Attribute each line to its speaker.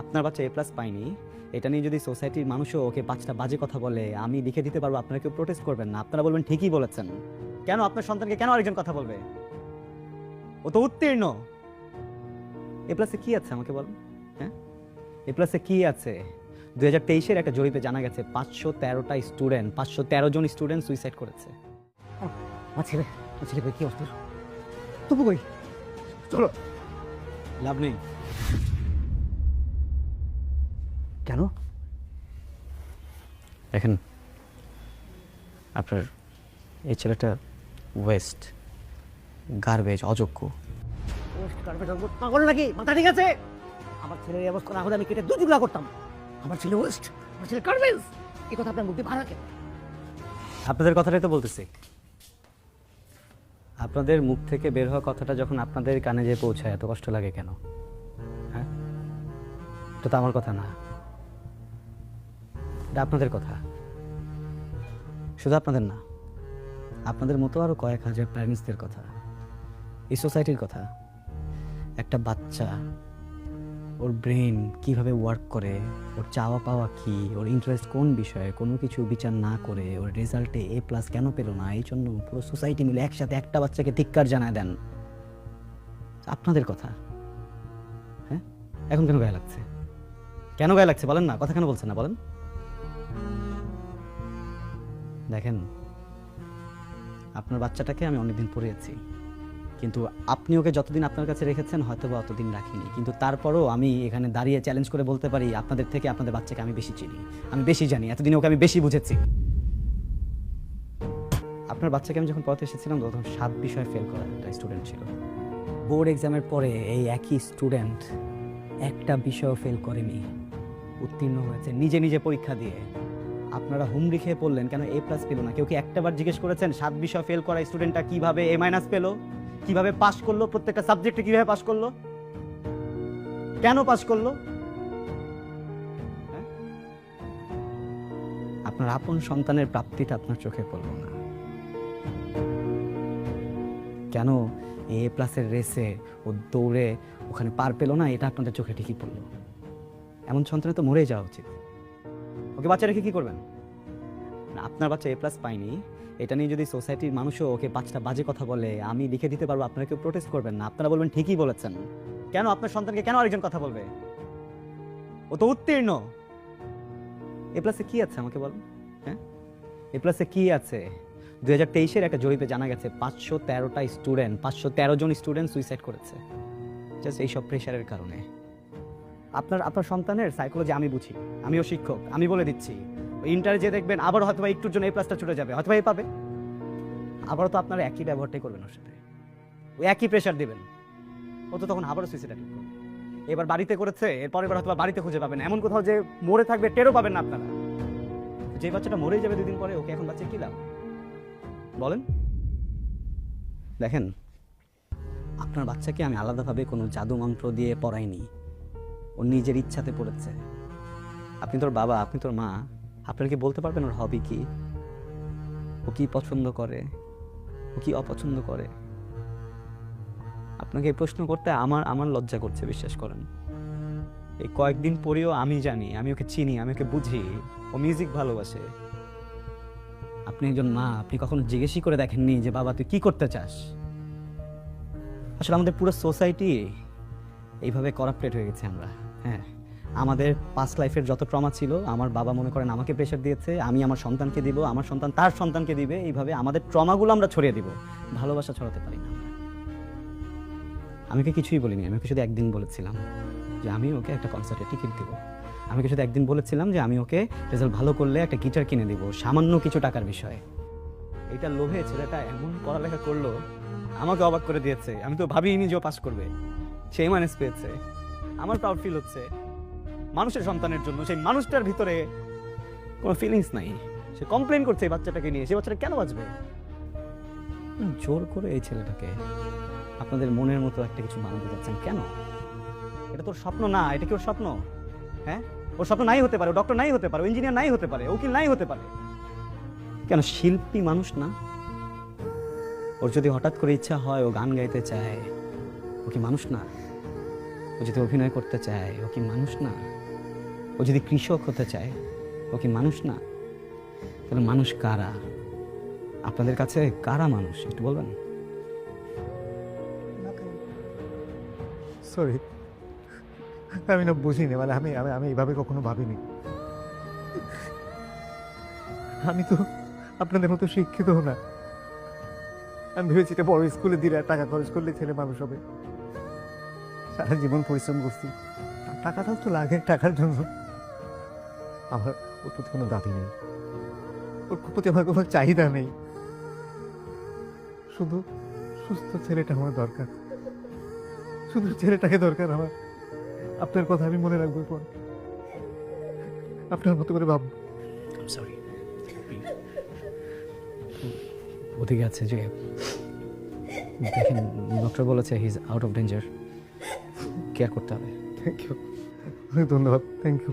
Speaker 1: আপনার বাচ্চা এ প্লাস পায়নি, এটা নিয়ে যদি সোসাইটির মানুষও ওকে 5টা বাজে কথা বলে, আমি লিখে দিতে পারবো, আপনারা কেউ প্রোটেস্ট করবেন না, আপনারা বলবেন ঠিকই বলেছেন। কেন আপনার সন্তানকে কেন আরেকজন কথা বলবে? ও তো উত্তীর্ণ। এ প্লাসে কি আছে আমাকে বলেন? হ্যাঁ, এ প্লাসে কি আছে? 2023-এর একটা জরিপে জানা গেছে 513 জন স্টুডেন্ট সুইসাইড করেছে।
Speaker 2: আমার ছেলে কই, কি অবস্থা? তবু কই, চলো।
Speaker 1: লাভ নেই।
Speaker 2: কেন?
Speaker 1: দেখেন, আপনার এই ছেলেটা ওয়েস্ট, গার্বেজ, অযোগ্য।
Speaker 2: পাগল নাকি? মাথা ঠিক আছে? আমার ছেলের এই অবস্থা না হলে আমি কেটে দু টুকরা করতাম। আমার ছেলে ওয়েস্ট, আমার ছেলে গার্বেজ, এই কথা আপনার মুখ দিয়ে ভাড়া কেন?
Speaker 1: আপনাদের কথাটাই তো বলতেছি। আপনাদের মুখ থেকে বের হওয়া কথাটা যখন আপনাদের কানে যেয়ে পৌঁছায় এত কষ্ট লাগে কেন? হ্যাঁ, এটা তো আমার কথা না, এটা আপনাদের কথা। শুধু আপনাদের না, আপনাদের মতো আরো কয়েক হাজার প্যারেন্টসদের কথা, এই সোসাইটির কথা। একটা বাচ্চা, ওর ব্রেন কিভাবে ওয়ার্ক করে, ওর চাওয়া পাওয়া কি, ওর ইন্টারেস্ট কোন বিষয়ে, কোনো কিছু বিচার না করে ওর রেজাল্টে এ প্লাস কেন পেলো না, এই জন্য পুরো সোসাইটি মিলে একসাথে একটা বাচ্চাকে ধিক্কার জানায় দেন। আপনাদের কথা। হ্যাঁ, এখন কেন গায়ে লাগছে? কেন গায়ে লাগছে বলেন না, কথা কেন বলছেন না বলেন? দেখেন, আপনার বাচ্চাটাকে আমি অনেকদিন পড়িয়েছি, কিন্তু আপনি ওকে যতদিন আপনার কাছে রেখেছেন হয়তো বা অতদিন রাখিনি, কিন্তু তারপরও আমি এখানে দাঁড়িয়ে চ্যালেঞ্জ করে বলতে পারি আপনাদের থেকে আপনাদের বাচ্চাকে আমি বেশি চিনি, আমি বেশি জানি, এতদিন ওকে আমি বেশি বুঝেছি। আপনার বাচ্চাকে আমি যখন পড়াতে এসেছিলাম তখন 7 বিষয়ে ফেল করা একটা স্টুডেন্ট ছিল। বোর্ড এক্সামের পরে এই একই স্টুডেন্ট একটা বিষয়ও ফেল করেনি, উত্তীর্ণ হয়েছে নিজে নিজে পরীক্ষা দিয়ে। আপনারা হুমড়ি খেয়ে পড়লেন কেন এ প্লাস পেল না? কেউ কি একটাবার জিজ্ঞেস করেছেন 7 বিষয় ফেল করা স্টুডেন্টটা কিভাবে এ মাইনাস পেল, কিভাবে পাস করলো, প্রত্যেকটা সাবজেক্টে কিভাবে পাস করলো, কেন পাস করলো? হ্যাঁ? আপনার আপন সন্তানের প্রাপ্তিটা আপনার চোখে পড়লো না কেন? এ প্লাসের রেসে ও দৌড়ে ওখানে পার পেল না, এটা আপনাদের চোখে ঠিকই পড়লো। এমন সন্তানে তো মরেই যাওয়া উচিত। ওকে বাচ্চা রেখে কি করবেন? না, আপনার বাচ্চা এ প্লাস পায়নি, এটা নিয়ে যদি সোসাইটির মানুষও ওকে 5টা বাজে কথা বলে, আমি লিখে দিতে পারবো, আপনারা কেউ প্রোটেস্ট করবেন না, আপনারা বলবেন ঠিকই বলেছেন। কেন আপনার সন্তানকে কেন আরেকজন কথা বলবে? ও তো উত্তীর্ণ। এ প্লাসে কি আছে আমাকে বলেন? হ্যাঁ, এ প্লাসে কি আছে? 2023-এর একটা জরিপে জানা গেছে 513 জন স্টুডেন্ট সুইসাইড করেছে জাস্ট এইসব প্রেশারের কারণে। আপনার সন্তানের সাইকোলজি আমি বুঝি, আমিও শিক্ষক, আমি বলে দিচ্ছি, ইন্টারে যে দেখবেন আবার হয়তো বা একটুর জন্য এই প্লাসটা ছুটে যাবে, হয়তো বা এই পাবে, আবারও তো আপনারা একই ব্যবহারটাই করবেন ওর সাথে, ওই একই প্রেশার দিবেন, ও তো তখন আবারও সুইসাইড করবে। এবার বাড়িতে করেছে, এরপরে এবার হয়তো বা বাড়িতে খুঁজে পাবেন, এমন কোথাও যে মরে থাকবে টেরও পাবেন না আপনারা। যে বাচ্চাটা মরেই যাবে 2 দিন পরে, ওকে এখন বাচ্চা কি লাভ বলেন? দেখেন, আপনার বাচ্চাকে আমি আলাদাভাবে কোনো জাদু মন্ত্র দিয়ে পড়াইনি, ও নিজের ইচ্ছাতে পড়েছে। আপনি তোর বাবা, আপনি তোর মা, আপনারা কি বলতে পারবেন ওর হবি কি, ও কি পছন্দ করে, ও কি অপছন্দ করে? আপনাকে এই প্রশ্ন করতে আমার লজ্জা করছে, বিশ্বাস করেন। এই কয়েকদিন পরেও আমি জানি, আমি ওকে চিনি, আমি ওকে বুঝি, ও মিউজিক ভালোবাসে। আপনি একজন মা, আপনি কখনো জিজ্ঞেসই করে দেখেননি যে বাবা তুই কি করতে চাস? আসলে আমাদের পুরো সোসাইটি এইভাবে করাপ্টেড হয়ে গেছে আমরা। হ্যাঁ, আমাদের পাস্ট লাইফের যত ট্রমা ছিল, আমার বাবা মনে করেন আমাকে প্রেশার দিয়েছে, আমি আমার সন্তানকে দিব, আমার সন্তান তার সন্তানকে দিবে, এইভাবে আমাদের ট্রমাগুলো আমরা ছড়িয়ে দিব, ভালোবাসা ছড়াতে পারি না। আমি ওকে কিছুই বলিনি, আমি ওকে শুধু একদিন বলেছিলাম যে আমি ওকে একটা কনসার্টের টিকিট দিব, আমি ওকে শুধু একদিন বলেছিলাম যে আমি ওকে রেজাল্ট ভালো করলে একটা গিটার কিনে দিব, সামান্য কিছু টাকার বিষয়ে। এইটার লোভে ছেলেটা এমন পড়ালেখা করলো, আমাকে অবাক করে দিয়েছে। আমি তো ভাবিনি যে ও পাস করবে, সেই মাইনাস পেয়েছে। আমার প্রাউড ফিল হচ্ছে মানুষের সন্তানের জন্য, সেই মানুষটার ভিতরে কোনো ফিলিংস নাই, সে কমপ্লেন করছে এই বাচ্চাটাকে নিয়ে, সে বাচ্চাটা কেন বাঁচবে? জোর করে এই ছেলেটাকে আপনাদের মনের মতো একটা কিছু বানাতে যাচ্ছেন কেন? এটা তোর স্বপ্ন না, এটা কি ওর স্বপ্ন? হ্যাঁ, ওর স্বপ্ন নাই হতে পারে, ও ডক্টর নাই হতে পারে, ও ইঞ্জিনিয়ার নাই হতে পারে, উকিল নাই হতে পারে, কেন শিল্পী মানুষ না? ওর যদি হঠাৎ করে ইচ্ছা হয় ও গান গাইতে চায়, ও কি মানুষ না? ও যদি অভিনয় করতে চায় ও কি মানুষ না? ও যদি কৃষক হতে চায় ও কি মানুষ না? তাহলে মানুষ কারা? আপনাদের কাছে কারা মানুষ একটু বলবেন?
Speaker 3: সরি, আমি না বুঝিনি, মানে আমি আমি আমি এইভাবে কখনো ভাবিনি। আমি তো আপনাদের মতো শিক্ষিত না। আমি ভেবেছি এটা বড় স্কুলে দিলে টাকা খরচ করলে ছেলে মানুষ হবে। সারা জীবন পরিশ্রম করছি, টাকাটাও তো লাগে টাকার জন্য। আমার ওর প্রতি কোনো দাবি নেই, ওর প্রতি আমার কোনো চাহিদা নেই। শুধু সুস্থ ছেলেটা আমার দরকার, শুধু ছেলেটাকে দরকার আমার। আপনার কথা আমি মনে রাখবো, পর আপনার মতো করে ভাববো।
Speaker 1: সরি, ওদিকে আছে যে দেখেন, ডক্টর বলেছে he is out of danger, care করতে হবে।
Speaker 3: থ্যাংক ইউ, অনেক ধন্যবাদ, থ্যাংক ইউ।